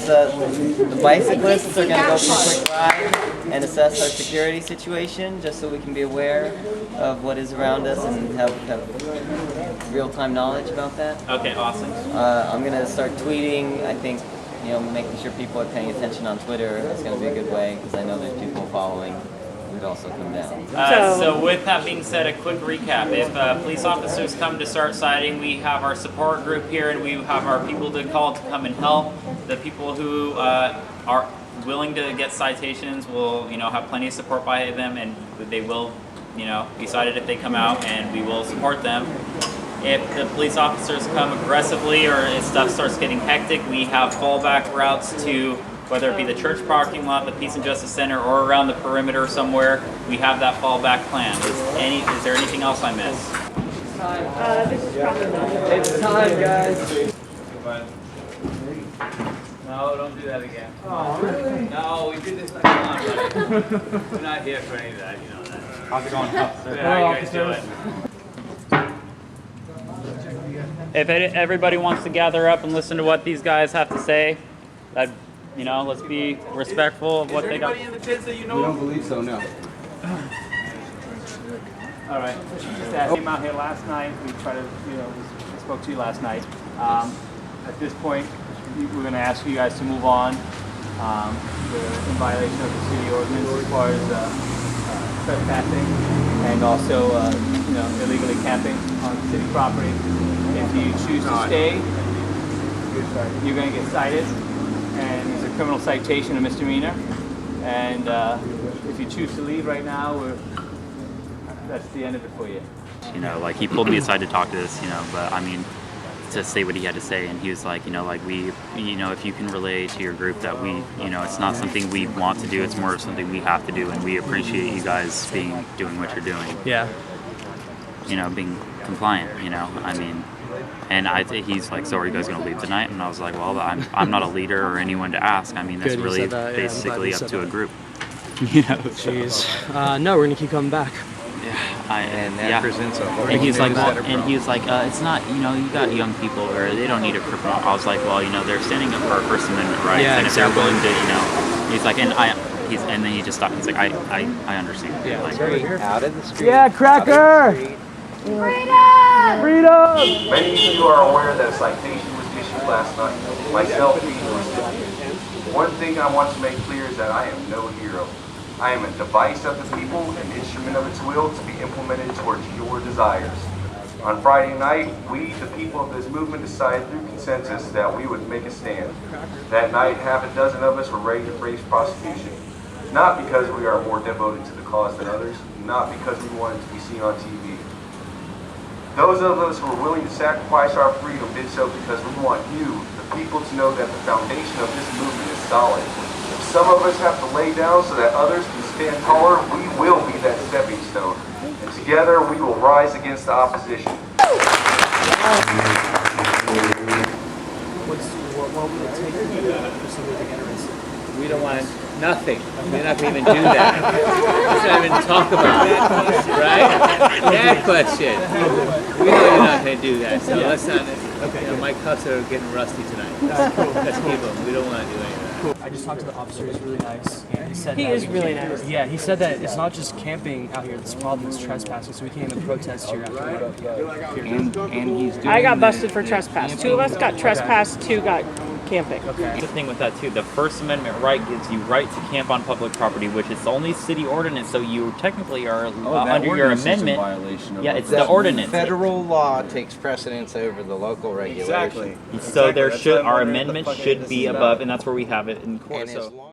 the bicyclists are going to go for a quick ride and assess our security situation, just so we can be aware of what is around us and have real-time knowledge about that. Okay, awesome. I'm going to start tweeting. I think, you know, making sure people are paying attention on Twitter is going to be a good way, because I know there's people following who'd also come down. So with that being said, a quick recap. If police officers come to start citing, we have our support group here, and we have our people to call to come and help. The people who are willing to get citations will, you know, have plenty of support by them, and they will, you know, be cited if they come out, and we will support them. If the police officers come aggressively or if stuff starts getting hectic, we have fallback routes to, whether it be the church parking lot, the Peace and Justice Center, or around the perimeter somewhere. We have that fallback plan. Is there anything else I missed? This is probably not. It's time, guys. No, don't do that again. Oh, really? No, we did this like on, buddy. We're not here for any of that, you know that. How's it going, officer? How you guys doing? If everybody wants to gather up and listen to what these guys have to say, that, you know, let's be respectful of what they got. Is there anybody in the pits that you know? We don't believe so, no. All right. Just as came out here last night, we tried to, you know, we spoke to you last night. At this point, we're going to ask you guys to move on. We're in violation of the city ordinance as far as trespassing and also, you know, illegally camping on city property. If you choose to stay, you're going to get cited, and it's a criminal citation, a misdemeanor. And if you choose to leave right now, that's the end of it for you. You know, like, he pulled me aside to talk to this, you know, but I mean, to say what he had to say, and he was like, you know, like, we, you know, if you can relay to your group that we, you know, it's not something we want to do, it's more of something we have to do, and we appreciate you guys doing what you're doing. Yeah. You know, being compliant, you know, I mean, and he's like, so are you guys going to leave tonight? And I was like, well, I'm not a leader or anyone to ask. I mean, that's really basically up to a group. You know. Jeez. No, we're gonna keep coming back. Yeah, presents a and he's like, it's not, you know, you got young people or they don't need a criminal. I was like, well, you know, they're standing up for our First Amendment rights, and if they're willing to, you know, he's like, and then he just stopped. He's like, I understand. Yeah, like, Out of the street. Yeah, Cracker. Freedom! Many of you are aware that a citation was issued last night, myself being the recipient. One thing I want to make clear is that I am no hero. I am a device of the people, an instrument of its will to be implemented towards your desires. On Friday night, we, the people of this movement, decided through consensus that we would make a stand. That night, half a dozen of us were ready to face prosecution. Not because we are more devoted to the cause than others, not because we wanted to be seen on TV. Those of us who are willing to sacrifice our freedom did so because we want you, the people, to know that the foundation of this movement is solid. If some of us have to lay down so that others can stand taller, we will be that stepping stone. And together we will rise against the opposition. What would it take to do that for somebody to get arrested? We don't want nothing. We're not going to even do that. Let's not even talk about that, right? That question. We know you're not going to do that, so let's not. Okay. You know, my cuffs are getting rusty tonight. Let's keep them. We don't want to do any of that. I just talked to the officer. He's really nice. And he said He that is really nice. Yeah, he said that it's not just camping out here. This problem is trespassing, so we can't even protest here after. And he's doing I got busted for trespass. 2 of us got trespassed, 2 got camping. That's the thing with that too. The First Amendment right gives you right to camp on public property, which is only city ordinance. So you technically are under your amendment. Yeah, it's the ordinance. Federal law takes precedence over the local regulation. So our amendment should be above, and that's where we have it in court. So.